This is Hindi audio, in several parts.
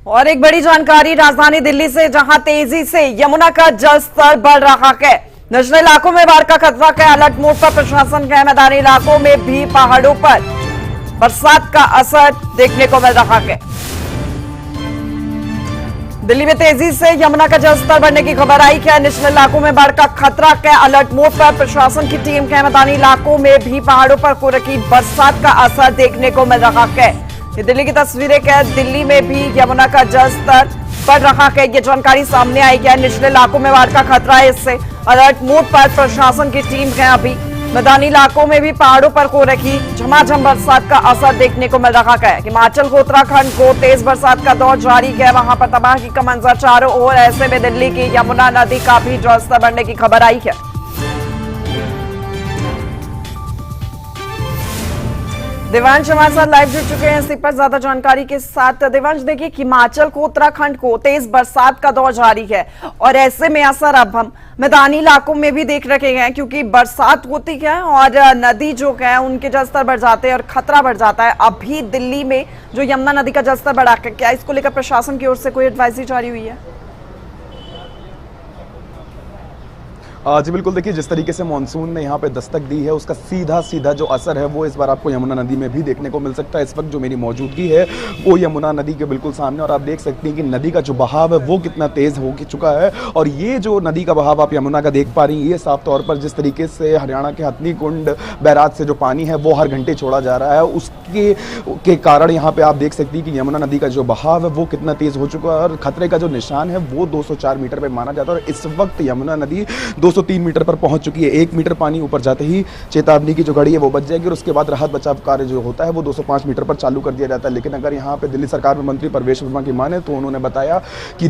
और एक बड़ी जानकारी राजधानी दिल्ली से, जहां तेजी से यमुना का जल स्तर बढ़ रहा है। निचले इलाकों में बाढ़ का खतरा है। अलर्ट मोड पर प्रशासन है। मैदानी इलाकों में भी पहाड़ों पर बरसात का असर देखने को मिल रहा है। दिल्ली में तेजी से यमुना का जलस्तर बढ़ने की खबर आई है। निचले इलाकों में बाढ़ का खतरा है। अलर्ट मोड पर प्रशासन की टीम है। मैदानी इलाकों में भी पहाड़ों पर हो रही बरसात का असर देखने को मिल रहा है। ये दिल्ली की तस्वीरें क्या है। दिल्ली में भी यमुना का जलस्तर बढ़ रहा है। ये जानकारी सामने आई है। निचले इलाकों में बाढ़ का खतरा है। इससे अलर्ट मोड पर प्रशासन की टीम है। अभी मैदानी इलाकों में भी पहाड़ों पर हो रही झमाझम बरसात का असर देखने को मिल रहा है। हिमाचल को, उत्तराखंड को तेज बरसात का दौर जारी है। वहां पर तबाही का मंजर चारों ओर। ऐसे में दिल्ली की यमुना नदी का भी जलस्तर बढ़ने की खबर आई है। देवांश हमारे साथ लाइव जुड़ चुके हैं इसी पर ज्यादा जानकारी के साथ। देवांश, देखिए हिमाचल को, उत्तराखंड को तेज बरसात का दौर जारी है और ऐसे में असर अब हम मैदानी इलाकों में भी देख रहे हैं, क्योंकि बरसात होती है और नदी जो है उनके जलस्तर बढ़ जाते हैं और खतरा बढ़ जाता है। अभी दिल्ली में जो यमुना नदी का जलस्तर बढ़ा है, क्या इसको लेकर प्रशासन की ओर से कोई एडवाइजरी जारी हुई है? जी बिल्कुल, देखिए जिस तरीके से मानसून ने यहाँ पे दस्तक दी है, उसका सीधा सीधा जो असर है वो इस बार आपको यमुना नदी में भी देखने को मिल सकता है। इस वक्त जो मेरी मौजूदगी है वो यमुना नदी के बिल्कुल सामने, और आप देख सकते हैं कि नदी का जो बहाव है वो कितना तेज़ हो चुका है। और ये जो नदी का बहाव आप यमुना का देख पा रही हैं, ये साफ तौर पर जिस तरीके से हरियाणा के हथनी कुंड बैराज से जो पानी है वो हर घंटे छोड़ा जा रहा है, उसके कारण यहाँ पे आप देख सकती हैं कि यमुना नदी का जो बहाव है वो कितना तेज़ हो चुका है। और खतरे का जो निशान है वो 204 मीटर पर माना जाता है। और इस वक्त यमुना नदी 203 मीटर पर पहुंच चुकी है। 1 मीटर पानी ऊपर जाते ही चेतावनी की जो घड़ी है वो बच जाएगी और उसके बाद राहत बचाव कार्य जो होता है वो 205 मीटर पर चालू कर दिया जाता है। लेकिन अगर यहाँ पे दिल्ली सरकार में मंत्री परवेश वर्मा की माने तो उन्होंने बताया कि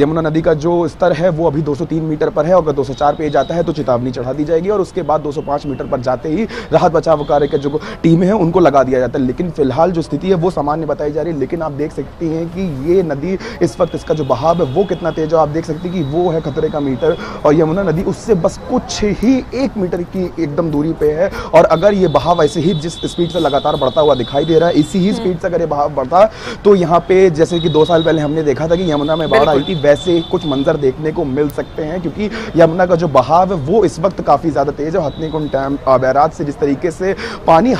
यमुना नदी का जो स्तर है वो अभी 203 मीटर पर है। अगर 204 पे जाता है तो चेतावनी चढ़ा दी जाएगी और उसके बाद 205 मीटर पर जाते ही राहत बचाव कार्य के जो टीम है उनको लगा दिया जाता है। लेकिन फिलहाल जो स्थिति है वो सामान्य बताई जा रही है। लेकिन आप देख सकती हैं कि ये नदी इस वक्त इसका जो बहाव है वो कितना तेज है। आप देख सकती हैं कि वो है खतरे का मीटर और यमुना नदी उससे बस कुछ ही 1 मीटर की एकदम दूरी पे है। और अगर ये बहाव ऐसे ही जिस स्पीड से लगातार बढ़ता हुआ दिखाई दे रहा है, इसी ही स्पीड से अगर ये बहाव बढ़ता तो यहाँ पे जैसे कि 2 साल पहले हमने देखा था कि यमुना में बाढ़ आई थी, वैसे कुछ मंजर देखने को मिल सकते हैं। क्योंकि यमुना का जो बहाव है वो इस वक्त काफी ज्यादा तेज है। हथनी कुंड बैराज से जिस तरीके से पानी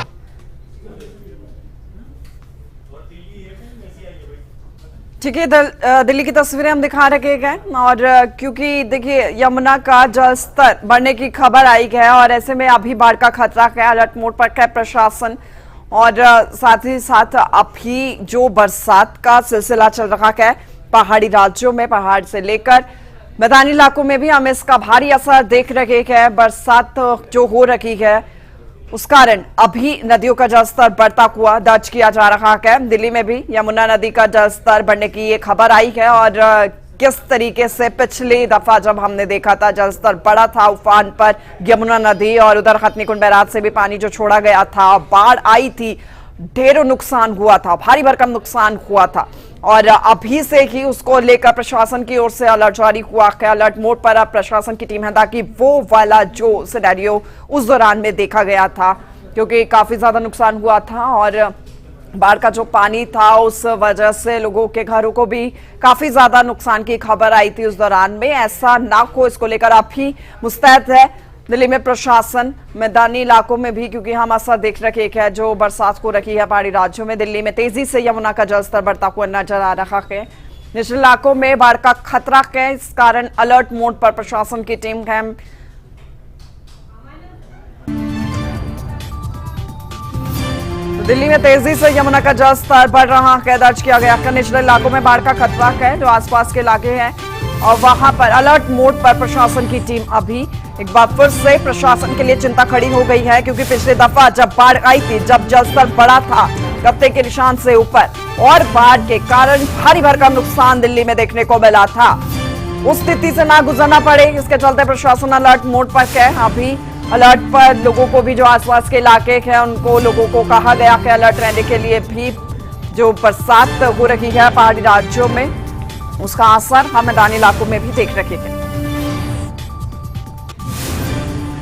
ठीक है, दिल्ली की तस्वीरें हम दिखा रहे हैं। और क्योंकि देखिए यमुना का जलस्तर बढ़ने की खबर आई है और ऐसे में अभी बाढ़ का खतरा है। अलर्ट मोड पर है प्रशासन और साथ ही साथ अभी जो बरसात का सिलसिला चल रहा है पहाड़ी राज्यों में, पहाड़ से लेकर मैदानी इलाकों में भी हम इसका भारी असर देख रहे हैं। बरसात जो हो रही है उस कारण अभी नदियों का जलस्तर बढ़ता हुआ दर्ज किया जा रहा है। दिल्ली में भी यमुना नदी का जलस्तर बढ़ने की ये खबर आई है और किस तरीके से पिछली दफा जब हमने देखा था जलस्तर बढ़ा था उफान पर यमुना नदी और उधर हथनी कुंड बैराज से भी पानी जो छोड़ा गया था, बाढ़ आई थी, ढेरों नुकसान हुआ था, भारी भरकम नुकसान हुआ था। और अभी से ही उसको लेकर प्रशासन की ओर से अलर्ट जारी हुआ है। अलर्ट मोड पर अब प्रशासन की टीम है ताकि वो वाला जो सिनेरियो उस दौरान में देखा गया था, क्योंकि काफी ज्यादा नुकसान हुआ था और बाढ़ का जो पानी था उस वजह से लोगों के घरों को भी काफी ज्यादा नुकसान की खबर आई थी उस दौरान में। ऐसा ना हो, इसको लेकर अभी मुस्तैद है दिल्ली में प्रशासन, मैदानी इलाकों में भी, क्योंकि हम असर देख रहे हैं जो बरसात हो रही है पहाड़ी राज्यों में। दिल्ली में तेजी से यमुना का जलस्तर बढ़ता हुआ नजर आ रहा है। निचले इलाकों में बाढ़ का खतरा है, इस कारण अलर्ट मोड पर प्रशासन की टीम है। दिल्ली में तेजी से यमुना का जलस्तर बढ़ रहा है, दर्ज किया गया है। निचले इलाकों में बाढ़ का खतरा है, जो आसपास के इलाके हैं और वहां पर अलर्ट मोड पर प्रशासन की टीम अभी एक बार फिर से प्रशासन के लिए चिंता खड़ी हो गई है, क्योंकि पिछली दफा जब बाढ़ आई थी, जब जलस्तर बढ़ा था खतरे के निशान से ऊपर और बाढ़ के कारण भारी भरकम नुकसान दिल्ली में देखने को मिला था, उस स्थिति से ना गुजरना पड़े, इसके चलते प्रशासन अलर्ट मोड पर है। अभी अलर्ट पर लोगों को भी, जो आसपास के इलाके हैं उनको, लोगों को कहा गया है अलर्ट रहने के लिए भी। जो बरसात हो रही है पहाड़ी राज्यों में उसका असर हम मैदानी इलाकों में भी देख रहे हैं।